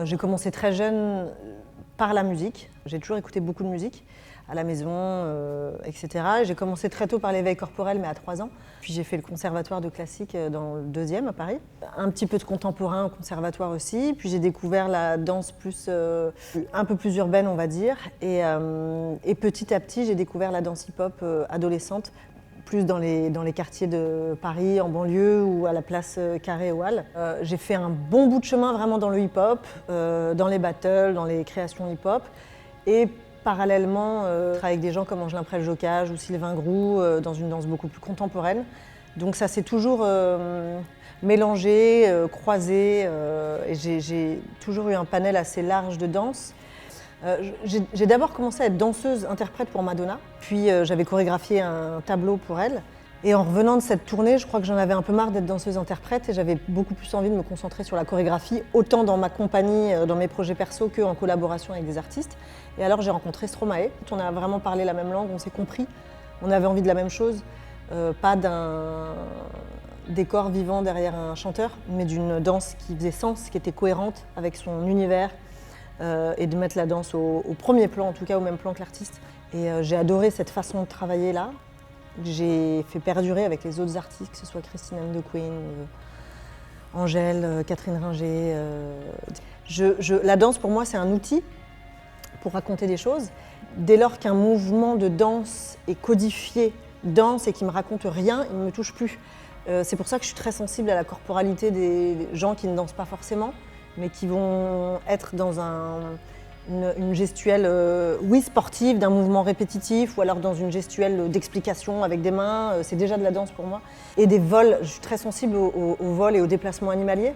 J'ai commencé très jeune par la musique. J'ai toujours écouté beaucoup de musique à la maison, etc. J'ai commencé très tôt par l'éveil corporel, mais à 3 ans. Puis j'ai fait le conservatoire de classique dans le 2e à Paris. Un petit peu de contemporain au conservatoire aussi. Puis j'ai découvert la danse un peu plus urbaine, on va dire. Et petit à petit, j'ai découvert la danse hip-hop adolescente, plus dans les quartiers de Paris, en banlieue ou à la place Carré ou Halles. J'ai fait un bon bout de chemin vraiment dans le hip-hop, dans les battles, dans les créations hip-hop. Et parallèlement, avec des gens comme Angelin Prel-Jocage ou Sylvain Groux, dans une danse beaucoup plus contemporaine. Donc ça s'est toujours mélangé, croisé, et j'ai toujours eu un panel assez large de danse. J'ai d'abord commencé à être danseuse-interprète pour Madonna, puis j'avais chorégraphié un tableau pour elle. Et en revenant de cette tournée, je crois que j'en avais un peu marre d'être danseuse-interprète et j'avais beaucoup plus envie de me concentrer sur la chorégraphie, autant dans ma compagnie, dans mes projets perso, qu'en collaboration avec des artistes. Et alors j'ai rencontré Stromae. On a vraiment parlé la même langue, on s'est compris, on avait envie de la même chose, pas d'un décor vivant derrière un chanteur, mais d'une danse qui faisait sens, qui était cohérente avec son univers, et de mettre la danse au premier plan, en tout cas au même plan que l'artiste. Et j'ai adoré cette façon de travailler là. J'ai fait perdurer avec les autres artistes, que ce soit Christine and the Queen, Angèle, Catherine Ringer. La danse, pour moi, c'est un outil pour raconter des choses. Dès lors qu'un mouvement de danse est codifié, danse et qui ne me raconte rien, il ne me touche plus. C'est pour ça que je suis très sensible à la corporalité des gens qui ne dansent pas forcément, mais qui vont être dans une gestuelle, oui, sportive, d'un mouvement répétitif, ou alors dans une gestuelle d'explication avec des mains, c'est déjà de la danse pour moi. Et des vols, je suis très sensible au vol et au déplacement animalier,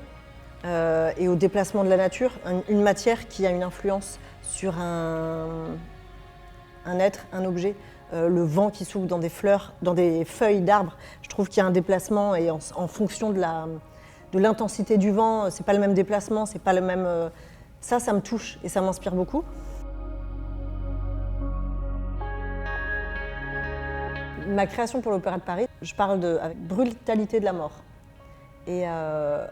et au déplacement de la nature, une matière qui a une influence sur un être, un objet. Le vent qui souffle dans des fleurs, dans des feuilles d'arbres, je trouve qu'il y a un déplacement, et en fonction de l'intensité du vent, c'est pas le même déplacement, c'est pas le même... Ça me touche et ça m'inspire beaucoup. Ma création pour l'Opéra de Paris, je parle avec brutalité de la mort. Et à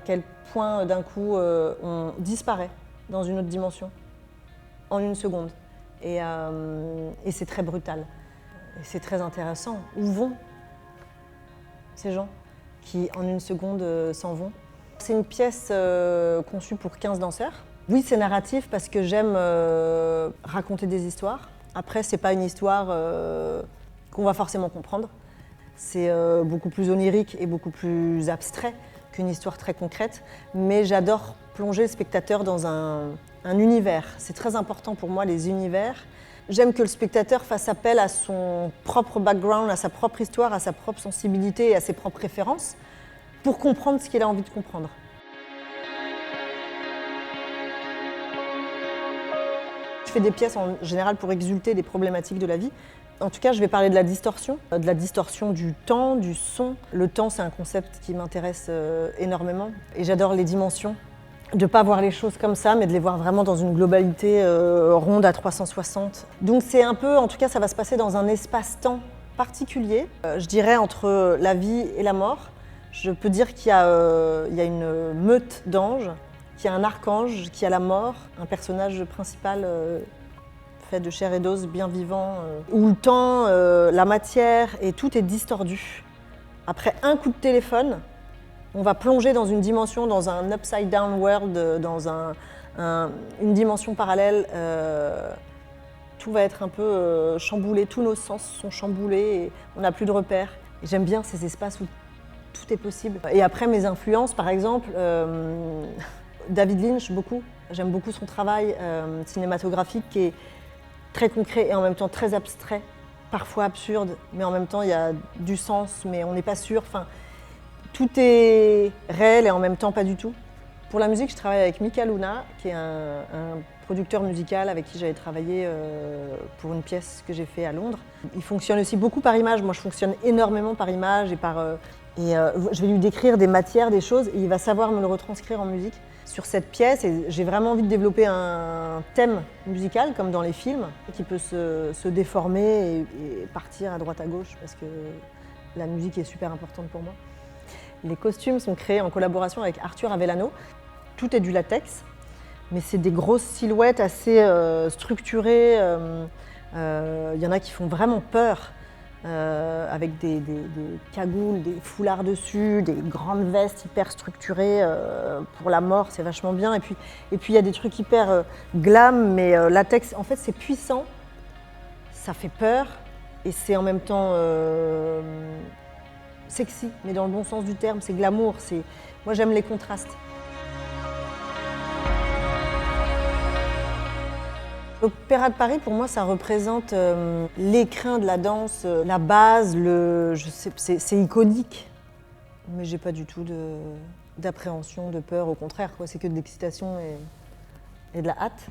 quel point d'un coup on disparaît dans une autre dimension, en une seconde. Et c'est très brutal. Et c'est très intéressant. Où vont ces gens qui en une seconde s'en vont? C'est une pièce conçue pour 15 danseurs. Oui, c'est narratif parce que j'aime raconter des histoires. Après, c'est pas une histoire qu'on va forcément comprendre. C'est beaucoup plus onirique et beaucoup plus abstrait qu'une histoire très concrète. Mais j'adore plonger le spectateur dans un univers. C'est très important pour moi, les univers. J'aime que le spectateur fasse appel à son propre background, à sa propre histoire, à sa propre sensibilité et à ses propres références, pour comprendre ce qu'il a envie de comprendre. Je fais des pièces en général pour exulter des problématiques de la vie. En tout cas, je vais parler de la distorsion du temps, du son. Le temps, c'est un concept qui m'intéresse énormément et j'adore les dimensions. De ne pas voir les choses comme ça, mais de les voir vraiment dans une globalité ronde à 360. Donc c'est un peu, en tout cas, ça va se passer dans un espace-temps particulier, je dirais entre la vie et la mort. Je peux dire qu'il y a une meute d'anges, qu'il y a un archange, qu'il y a la mort, un personnage principal fait de chair et d'os, bien vivant, où le temps, la matière et tout est distordu. Après un coup de téléphone, on va plonger dans une dimension, dans un upside down world, dans une dimension parallèle. Tout va être un peu chamboulé, tous nos sens sont chamboulés, et on n'a plus de repères. Et j'aime bien ces espaces où tout est possible. Et après, mes influences, par exemple, David Lynch, beaucoup. J'aime beaucoup son travail cinématographique qui est très concret et en même temps très abstrait, parfois absurde, mais en même temps il y a du sens, mais on n'est pas sûr. Enfin, tout est réel et en même temps pas du tout. Pour la musique, je travaille avec Mika Luna, qui est un producteur musical avec qui j'avais travaillé pour une pièce que j'ai faite à Londres. Il fonctionne aussi beaucoup par image. Moi, je fonctionne énormément par image et je vais lui décrire des matières, des choses, et il va savoir me le retranscrire en musique sur cette pièce. Et j'ai vraiment envie de développer un thème musical, comme dans les films, qui peut se déformer et partir à droite à gauche, parce que la musique est super importante pour moi. Les costumes sont créés en collaboration avec Arthur Avellano. Tout est du latex. Mais c'est des grosses silhouettes assez structurées. Y en a qui font vraiment peur, avec des cagoules, des foulards dessus, des grandes vestes hyper structurées pour la mort, c'est vachement bien. Et puis il y a des trucs hyper glam, mais latex, en fait c'est puissant, ça fait peur et c'est en même temps sexy, mais dans le bon sens du terme, c'est glamour. Moi j'aime les contrastes. L'Opéra de Paris, pour moi, ça représente l'écrin de la danse, la base, c'est iconique. Mais j'ai pas du tout d'appréhension, de peur, au contraire, quoi. C'est que de l'excitation et de la hâte.